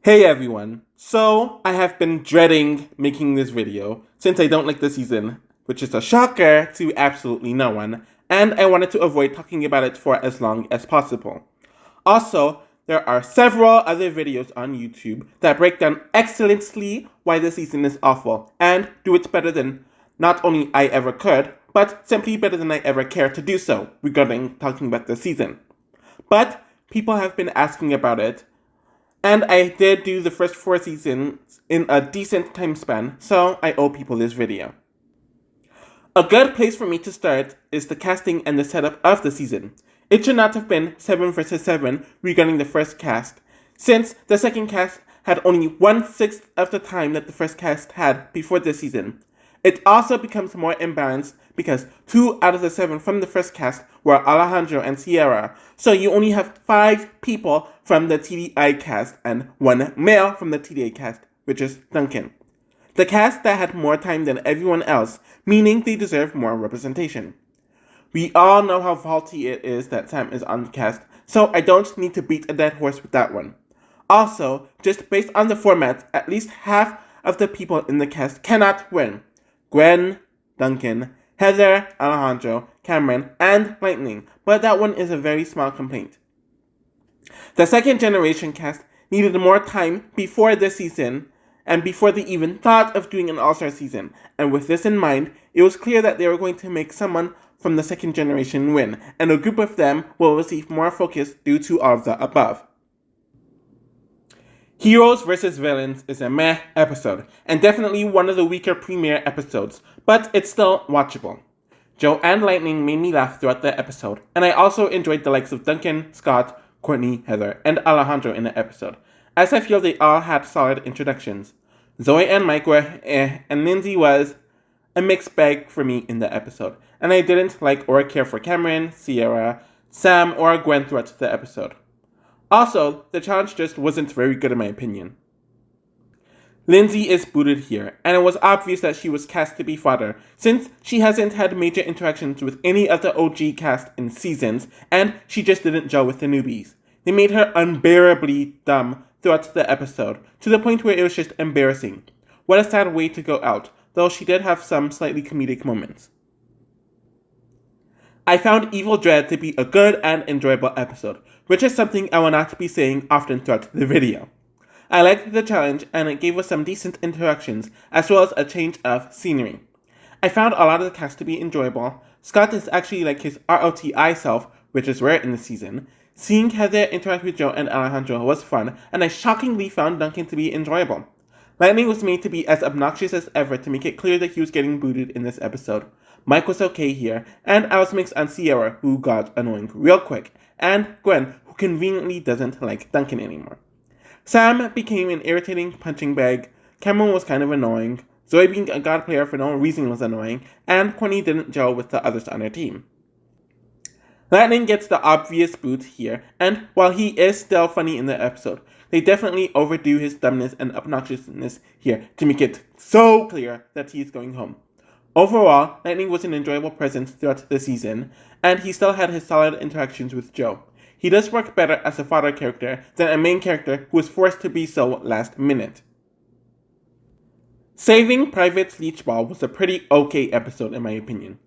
Hey everyone, so I have been dreading making this video since I don't like the season, which is a shocker to absolutely no one, and I wanted to avoid talking about it for as long as possible. Also, there are several other videos on YouTube that break down excellently why the season is awful, and do it better than not only I ever could, but simply better than I ever care to do so regarding talking about the season. But people have been asking about it, and I did do the first 4 seasons in a decent time span, so I owe people this video. A good place for me to start is the casting and the setup of the season. It should not have been 7 versus 7 regarding the first cast, since the second cast had only 1/6 of the time that the first cast had before this season. It also becomes more imbalanced because 2 out of the 7 from the first cast were Alejandro and Sierra, so you only have 5 people from the TDI cast and 1 male from the TDA cast, which is Duncan. The cast that had more time than everyone else, meaning they deserve more representation. We all know how faulty it is that Sam is on the cast, so I don't need to beat a dead horse with that one. Also, just based on the format, at least half of the people in the cast cannot win. Gwen, Duncan, Heather, Alejandro, Cameron, and Lightning, but that one is a very small complaint. The second generation cast needed more time before this season, and before they even thought of doing an all-star season, and with this in mind, it was clear that they were going to make someone from the second generation win, and a group of them will receive more focus due to all of the above. Heroes vs. Villains is a meh episode, and definitely one of the weaker premiere episodes, but it's still watchable. Joe and Lightning made me laugh throughout the episode, and I also enjoyed the likes of Duncan, Scott, Courtney, Heather, and Alejandro in the episode, as I feel they all had solid introductions. Zoey and Mike were and Lindsay was a mixed bag for me in the episode, and I didn't like or care for Cameron, Sierra, Sam, or Gwen throughout the episode. Also, the challenge just wasn't very good in my opinion. Lindsay is booted here, and it was obvious that she was cast to be fodder, since she hasn't had major interactions with any of the OG cast in seasons, and she just didn't gel with the newbies. They made her unbearably dumb throughout the episode, to the point where it was just embarrassing. What a sad way to go out, though she did have some slightly comedic moments. I found Evil Dread to be a good and enjoyable episode, which is something I will not be saying often throughout the video. I liked the challenge, and it gave us some decent interactions, as well as a change of scenery. I found a lot of the cast to be enjoyable. Scott is actually like his ROTI self, which is rare in the season. Seeing Heather interact with Joe and Alejandro was fun, and I shockingly found Duncan to be enjoyable. Lightning was made to be as obnoxious as ever to make it clear that he was getting booted in this episode. Mike was okay here, and I was mixed on Sierra, who got annoying real quick, and Gwen, who conveniently doesn't like Duncan anymore. Sam became an irritating punching bag, Cameron was kind of annoying, Zoey being a god player for no reason was annoying, and Courtney didn't gel with the others on her team. Lightning gets the obvious boot here, and while he is still funny in the episode, they definitely overdo his dumbness and obnoxiousness here to make it so clear that he is going home. Overall, Lightning was an enjoyable presence throughout the season, and he still had his solid interactions with Joe. He does work better as a fodder character than a main character who was forced to be so last minute. Saving Private Leechball was a pretty okay episode in my opinion.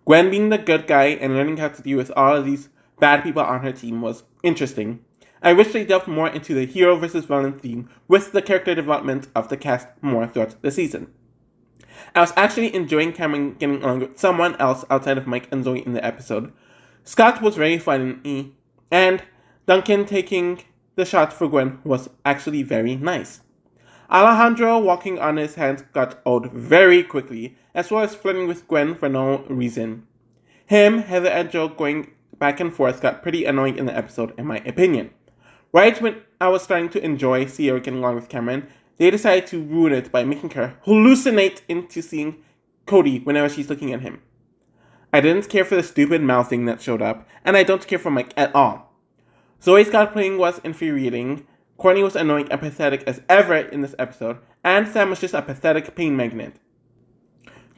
Gwen being the good guy and learning how to deal with all of these bad people on her team was interesting. I wish they delved more into the hero versus villain theme with the character development of the cast more throughout the season. I was actually enjoying Cameron getting along with someone else outside of Mike and Zoey in the episode. Scott was very funny, and Duncan taking the shot for Gwen was actually very nice. Alejandro walking on his hands got old very quickly, as well as flirting with Gwen for no reason. Him, Heather, and Joe going back and forth got pretty annoying in the episode, in my opinion. Right when I was starting to enjoy Sierra getting along with Cameron, they decided to ruin it by making her hallucinate into seeing Cody whenever she's looking at him. I didn't care for the stupid mouthing that showed up, and I don't care for Mike at all. Zoey's God playing was infuriating, Courtney was annoying and pathetic as ever in this episode, and Sam was just a pathetic pain magnet.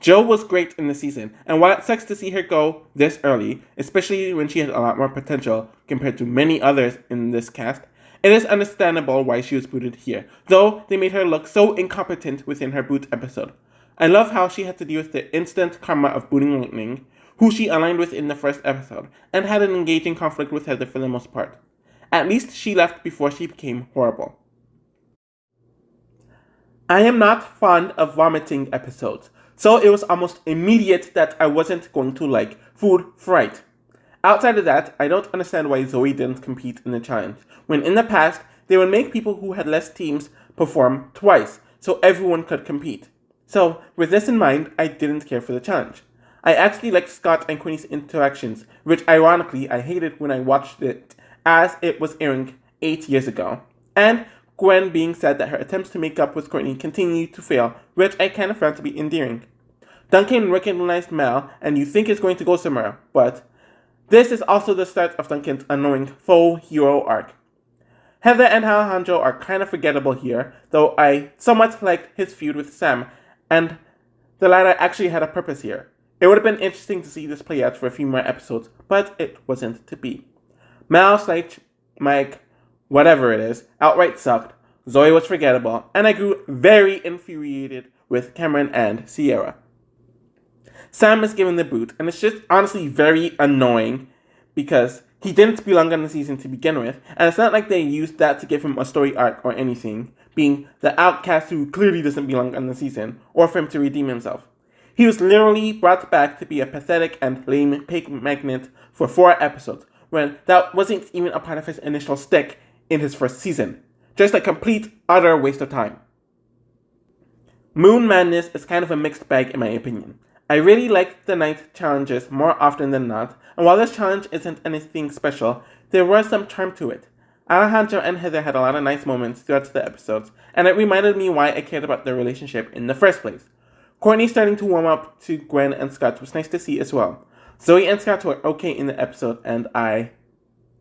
Joe was great in the season, and while it sucks to see her go this early, especially when she has a lot more potential compared to many others in this cast, It is understandable why she was booted here, though they made her look so incompetent within her boot episode. I love how she had to deal with the instant karma of booting Lightning, who she aligned with in the first episode, and had an engaging conflict with Heather for the most part. At least she left before she became horrible. I am not fond of vomiting episodes, so it was almost immediate that I wasn't going to like food Fright. Outside of that, I don't understand why Zoey didn't compete in the challenge, when in the past, they would make people who had less teams perform twice, so everyone could compete. So, with this in mind, I didn't care for the challenge. I actually liked Scott and Courtney's interactions, which ironically I hated when I watched it as it was airing 8 years ago. And Gwen being said that her attempts to make up with Courtney continue to fail, which I kind of found to be endearing. Duncan recognized Mel, and you think it's going to go somewhere, but this is also the start of Duncan's annoying faux hero arc. Heather and Alejandro are kind of forgettable here, though I somewhat liked his feud with Sam, and the latter actually had a purpose here. It would have been interesting to see this play out for a few more episodes, but it wasn't to be. Mel, Mike, whatever it is, outright sucked, Zoey was forgettable, and I grew very infuriated with Cameron and Sierra. Sam is given the boot, and it's just honestly very annoying because he didn't belong on the season to begin with, and it's not like they used that to give him a story arc or anything, being the outcast who clearly doesn't belong on the season, or for him to redeem himself. He was literally brought back to be a pathetic and lame pig magnet for 4 episodes, when that wasn't even a part of his initial stick in his first season. Just a complete, utter waste of time. Moon Madness is kind of a mixed bag in my opinion. I really liked the night challenges more often than not, and while this challenge isn't anything special, there was some charm to it. Alejandro and Heather had a lot of nice moments throughout the episodes, and it reminded me why I cared about their relationship in the first place. Courtney starting to warm up to Gwen and Scott was nice to see as well. Zoey and Scott were okay in the episode, and I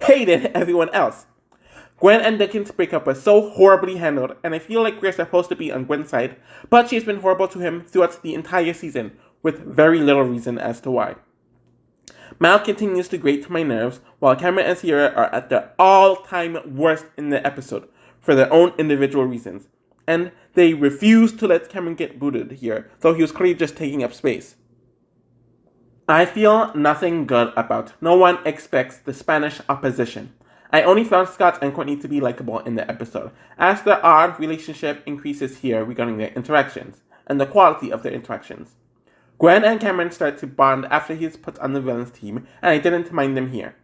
hated everyone else. Gwen and Duncan's breakup was so horribly handled, and I feel like we're supposed to be on Gwen's side, but she's been horrible to him throughout the entire season, with very little reason as to why. Mal continues to grate my nerves, while Cameron and Sierra are at their all-time worst in the episode, for their own individual reasons. And they refuse to let Cameron get booted here, though he was clearly just taking up space. I feel nothing good about No One Expects the Spanish opposition. I only found Scott and Courtney to be likable in the episode, as the odd relationship increases here regarding their interactions, and the quality of their interactions. Gwen and Cameron start to bond after he is put on the villains team, and I didn't mind them here.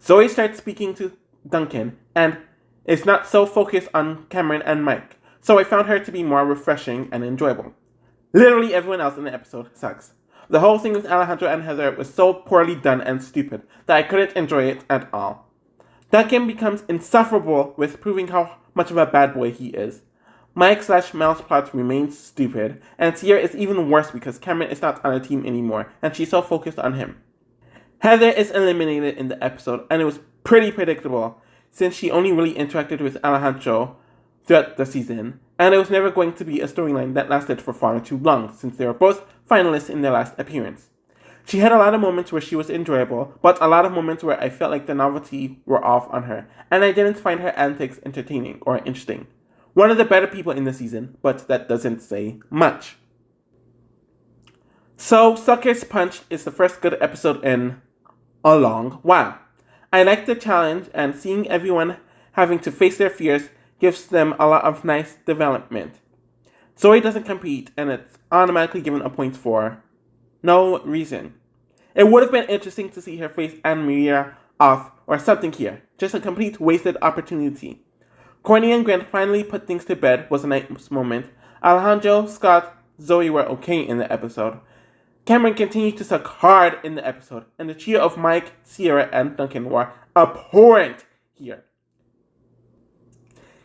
Zoey starts speaking to Duncan, and is not so focused on Cameron and Mike, so I found her to be more refreshing and enjoyable. Literally everyone else in the episode sucks. The whole thing with Alejandro and Heather was so poorly done and stupid that I couldn't enjoy it at all. Duncan becomes insufferable with proving how much of a bad boy he is. Mike/Mel's plot remains stupid, and Sierra is even worse because Cameron is not on the team anymore, and she's so focused on him. Heather is eliminated in the episode, and it was pretty predictable, since she only really interacted with Alejandro throughout the season, and it was never going to be a storyline that lasted for far too long, since they were both finalists in their last appearance. She had a lot of moments where she was enjoyable, but a lot of moments where I felt like the novelty wore off on her, and I didn't find her antics entertaining or interesting. One of the better people in the season, but that doesn't say much. So, Sucker's Punch is the first good episode in a long while. I like the challenge, and seeing everyone having to face their fears gives them a lot of nice development. Zoey doesn't compete, and it's automatically given a point for no reason. It would have been interesting to see her face Anne Maria off or something here. Just a complete wasted opportunity. Courtney and Gwen finally put things to bed was a nice moment. Alejandro, Scott, Zoey were okay in the episode. Cameron continued to suck hard in the episode, and the trio of Mike, Sierra, and Duncan were abhorrent here.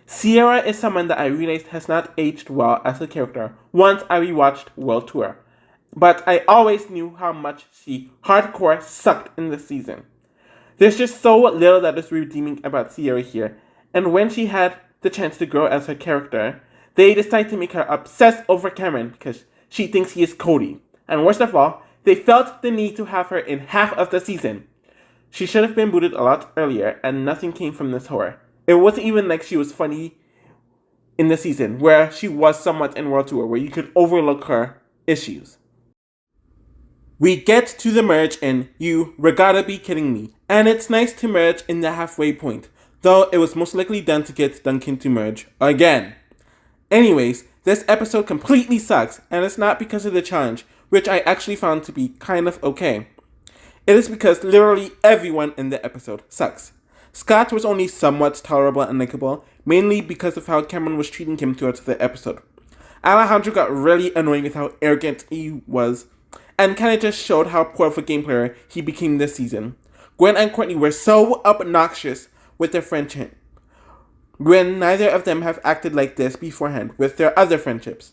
Sierra is someone that I realized has not aged well as a character once I rewatched World Tour, but I always knew how much she hardcore sucked in this season. There's just so little that is redeeming about Sierra here, and when she had the chance to grow as her character, they decide to make her obsess over Cameron because she thinks he is Cody. And worst of all, they felt the need to have her in half of the season. She should have been booted a lot earlier, and nothing came from this horror. It wasn't even like she was funny in the season, where she was somewhat in World Tour, where you could overlook her issues. We get to the merge in You Regatta Be Kidding Me, and it's nice to merge in the halfway point, though it was most likely done to get Duncan to merge again. Anyways, this episode completely sucks, and it's not because of the challenge, which I actually found to be kind of okay. It is because literally everyone in the episode sucks. Scott was only somewhat tolerable and likable, mainly because of how Cameron was treating him throughout the episode. Alejandro got really annoying with how arrogant he was, and kinda just showed how poor of a game player he became this season. Gwen and Courtney were so obnoxious with their friendship, when neither of them have acted like this beforehand with their other friendships.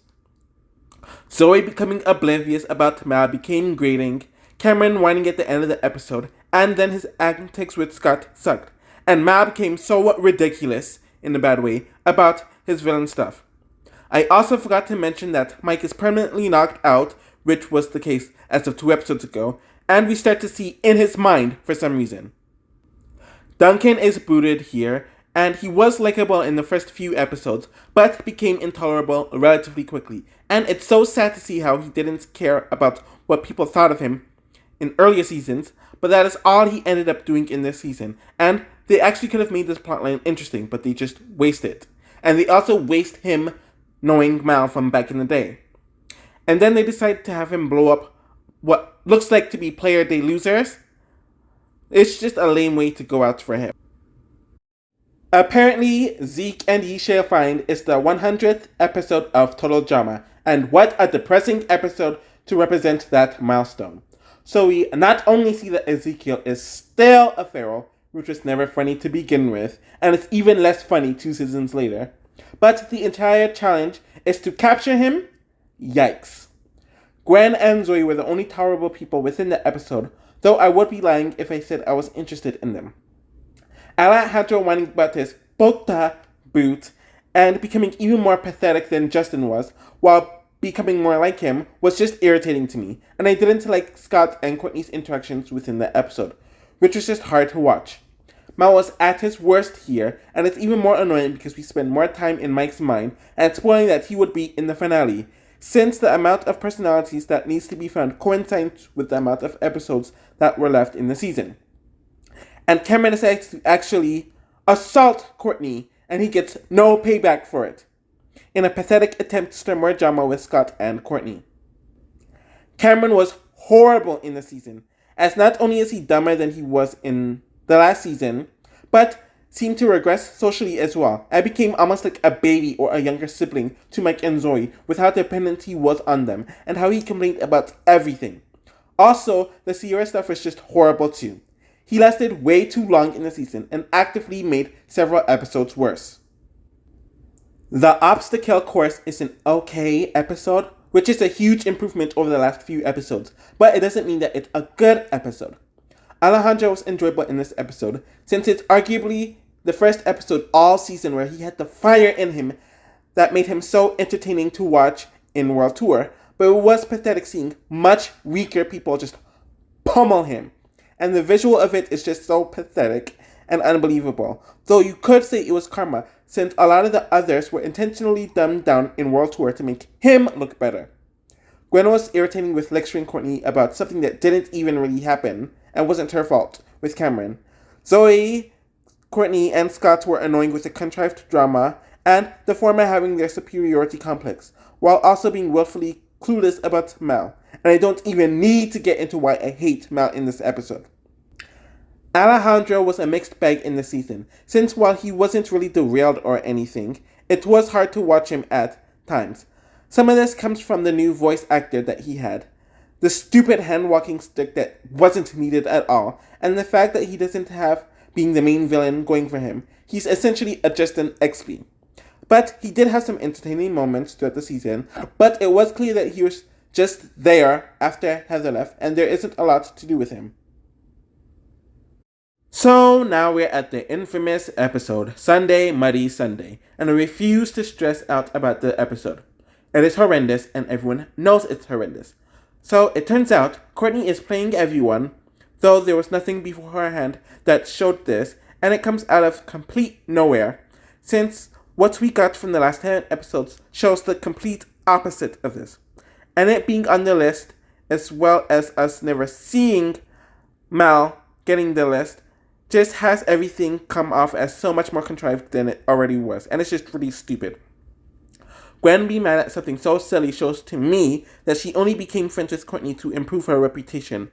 Zoey becoming oblivious about Mal became grating, Cameron whining at the end of the episode, and then his antics with Scott sucked, and Mal became so ridiculous, in a bad way, about his villain stuff. I also forgot to mention that Mike is permanently knocked out, which was the case as of 2 episodes ago, and we start to see in his mind for some reason. Duncan is booted here, and he was likable in the first few episodes, but became intolerable relatively quickly, and it's so sad to see how he didn't care about what people thought of him in earlier seasons, but that is all he ended up doing in this season, and they actually could have made this plotline interesting, but they just waste it. And they also waste him knowing Mal from back in the day. And then they decide to have him blow up what looks like to be Player Day losers. It's just a lame way to go out for him. Apparently, Zeek and Ye Shall Find is the 100th episode of Total Drama, and what a depressing episode to represent that milestone. So we not only see that Ezekiel is still a feral, which was never funny to begin with, and it's even less funny 2 seasons later, but the entire challenge is to capture him. Yikes. Gwen and Zoey were the only tolerable people within the episode, though I would be lying if I said I was interested in them. Alejandro whining about his bota boot and becoming even more pathetic than Justin was, while becoming more like him, was just irritating to me, and I didn't like Scott and Courtney's interactions within the episode, which was just hard to watch. Mal was at his worst here, and it's even more annoying because we spend more time in Mike's mind and spoiling that he would be in the finale, since the amount of personalities that needs to be found coincides with the amount of episodes that were left in the season. And Cameron decides to actually assault Courtney, and he gets no payback for it, in a pathetic attempt to stir more drama with Scott and Courtney. Cameron was horrible in the season, as not only is he dumber than he was in the last season, but seemed to regress socially as well, and became almost like a baby or a younger sibling to Mike and Zoey with how dependent he was on them, and how he complained about everything. Also, the Sierra stuff was just horrible too. He lasted way too long in the season, and actively made several episodes worse. The Obsta kill Kourse is an okay episode, which is a huge improvement over the last few episodes, but it doesn't mean that it's a good episode. Alejandro was enjoyable in this episode, since it's arguably the first episode all season where he had the fire in him that made him so entertaining to watch in World Tour, but it was pathetic seeing much weaker people just pummel him, and the visual of it is just so pathetic and unbelievable, though you could say it was karma, since a lot of the others were intentionally dumbed down in World Tour to make him look better. Gwen was irritating with lecturing Courtney about something that didn't even really happen, and wasn't her fault, with Cameron. Zoey, Courtney, and Scott were annoying with the contrived drama, and the former having their superiority complex, while also being willfully clueless about Mal, and I don't even need to get into why I hate Mal in this episode. Alejandro was a mixed bag in the season, since while he wasn't really derailed or anything, it was hard to watch him at times. Some of this comes from the new voice actor that he had, the stupid hand-walking stick that wasn't needed at all, and the fact that he doesn't have being the main villain going for him. He's essentially a Justin XP. But he did have some entertaining moments throughout the season, but it was clear that he was just there after Heather left, and there isn't a lot to do with him. So now we're at the infamous episode, Sundae, Muddy Sundae, and I refuse to stress out about the episode. It is horrendous, and everyone knows it's horrendous. So it turns out Courtney is playing everyone, though there was nothing beforehand that showed this, and it comes out of complete nowhere, since what we got from the last 10 episodes shows the complete opposite of this. And it being on the list, as well as us never seeing Mal getting the list, just has everything come off as so much more contrived than it already was, and it's just really stupid. Gwen being mad at something so silly shows to me that she only became friends with Courtney to improve her reputation.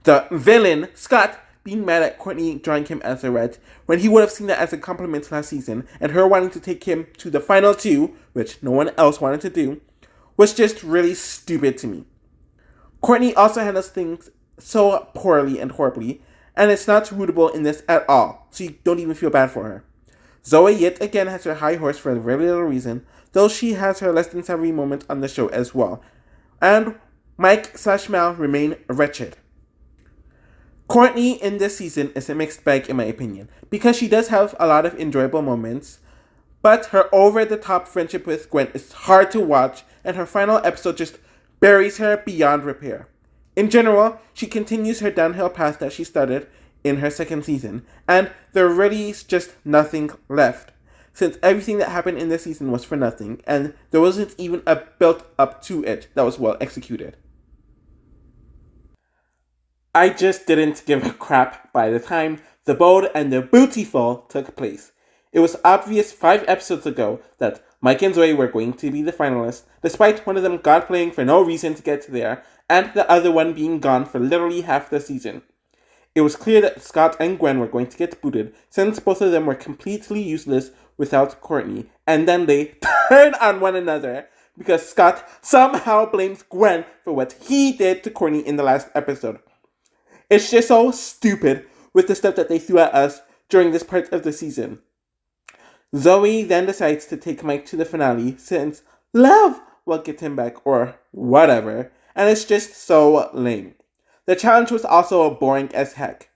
The villain, Scott, being mad at Courtney drawing him as a rat, when he would have seen that as a compliment last season, and her wanting to take him to the final two, which no one else wanted to do, was just really stupid to me. Courtney also handles things so poorly and horribly, and it's not rootable in this at all, so you don't even feel bad for her. Zoey yet again has her high horse for very little reason, though she has her less than savvy moment on the show as well. And Mike/Mal remain wretched. Courtney in this season is a mixed bag in my opinion, because she does have a lot of enjoyable moments, but her over-the-top friendship with Gwen is hard to watch, and her final episode just buries her beyond repair. In general, she continues her downhill path that she started in her second season, and there really is just nothing left, since everything that happened in this season was for nothing, and there wasn't even a build-up to it that was well executed. I just didn't give a crap by the time the Bold and the Bootyful took place. It was obvious 5 episodes ago that Mike and Zoey were going to be the finalists, despite one of them godplaying for no reason to get there, and the other one being gone for literally half the season. It was clear that Scott and Gwen were going to get booted, since both of them were completely useless without Courtney, and then they turn on one another, because Scott somehow blames Gwen for what he did to Courtney in the last episode. It's just so stupid with the stuff that they threw at us during this part of the season. Zoey then decides to take Mike to the finale since love will get him back or whatever, and it's just so lame. The challenge was also boring as heck.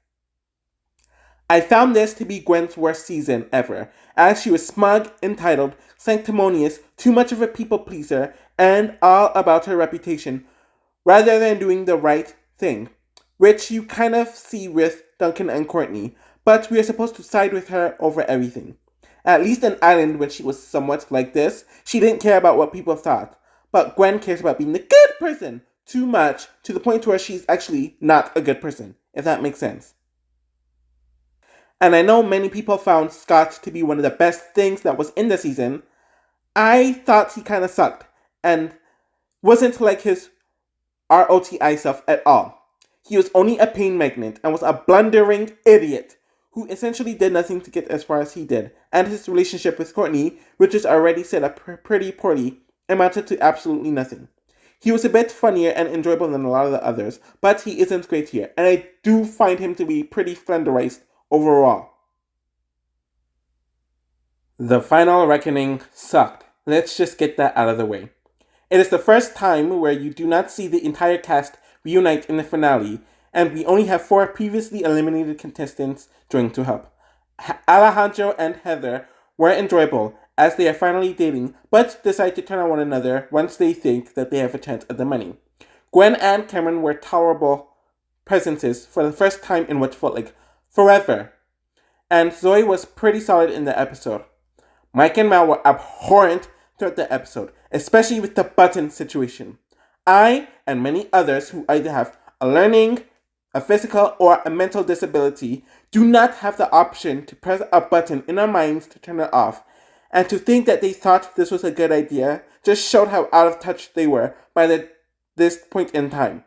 I found this to be Gwen's worst season ever, as she was smug, entitled, sanctimonious, too much of a people pleaser, and all about her reputation, rather than doing the right thing, which you kind of see with Duncan and Courtney, but we are supposed to side with her over everything. At least in Island, when she was somewhat like this, she didn't care about what people thought, but Gwen cares about being the good person too much, to the point where she's actually not a good person, if that makes sense. And I know many people found Scott to be one of the best things that was in the season. I thought he kind of sucked, and wasn't like his ROTI self at all. He was only a pain magnet and was a blundering idiot who essentially did nothing to get as far as he did, and his relationship with Courtney, which is already set up pretty poorly, amounted to absolutely nothing. He was a bit funnier and enjoyable than a lot of the others, but he isn't great here, and I do find him to be pretty flanderized overall. The final Reckoning sucked. Let's just get that out of the way. It is the first time where you do not see the entire cast reunite in the finale, and we only have 4 previously eliminated contestants joining to help. Alejandro and Heather were enjoyable, as they are finally dating, but decide to turn on one another once they think that they have a chance at the money. Gwen and Cameron were tolerable presences for the first time in what felt like forever, and Zoey was pretty solid in the episode. Mike and Mal were abhorrent throughout the episode, especially with the button situation. I, and many others who either have a learning, a physical, or a mental disability, do not have the option to press a button in our minds to turn it off, and to think that they thought this was a good idea just showed how out of touch they were by this point in time.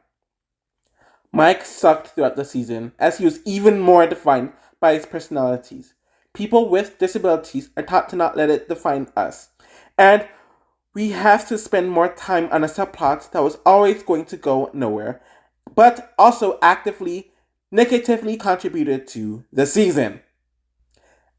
Mike sucked throughout the season, as he was even more defined by his personalities. People with disabilities are taught to not let it define us, and we have to spend more time on a subplot that was always going to go nowhere, but also actively, negatively contributed to the season.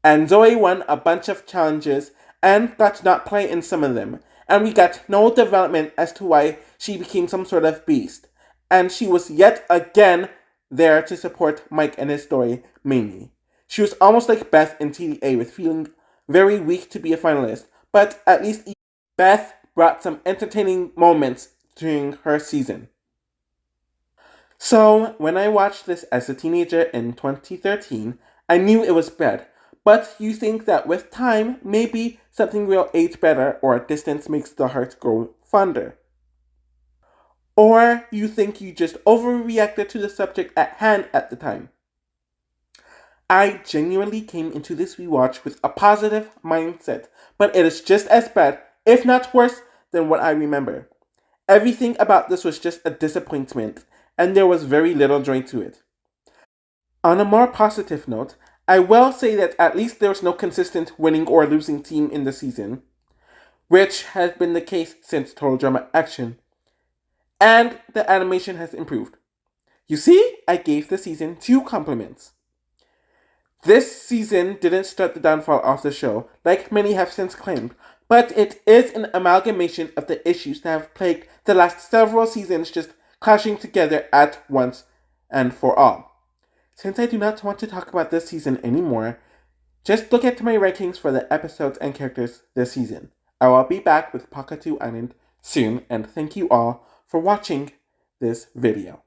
And Zoey won a bunch of challenges and got to not play in some of them, and we got no development as to why she became some sort of beast. And she was yet again there to support Mike and his story mainly. She was almost like Beth in TDA with feeling very weak to be a finalist, but at least Beth brought some entertaining moments during her season. So, when I watched this as a teenager in 2013, I knew it was bad, but you think that with time, maybe something will age better or distance makes the heart grow fonder. Or you think you just overreacted to the subject at hand at the time. I genuinely came into this rewatch with a positive mindset, but it is just as bad, if not worse, than what I remember. Everything about this was just a disappointment, and there was very little joy to it. On a more positive note, I will say that at least there was no consistent winning or losing team in the season, which has been the case since Total Drama Action. And the animation has improved. You see, I gave the season 2 compliments. This season didn't start the downfall of the show, like many have since claimed, but it is an amalgamation of the issues that have plagued the last several seasons just clashing together at once and for all. Since I do not want to talk about this season anymore, just look at my rankings for the episodes and characters this season. I will be back with Pakatu Island soon, and thank you all for watching this video.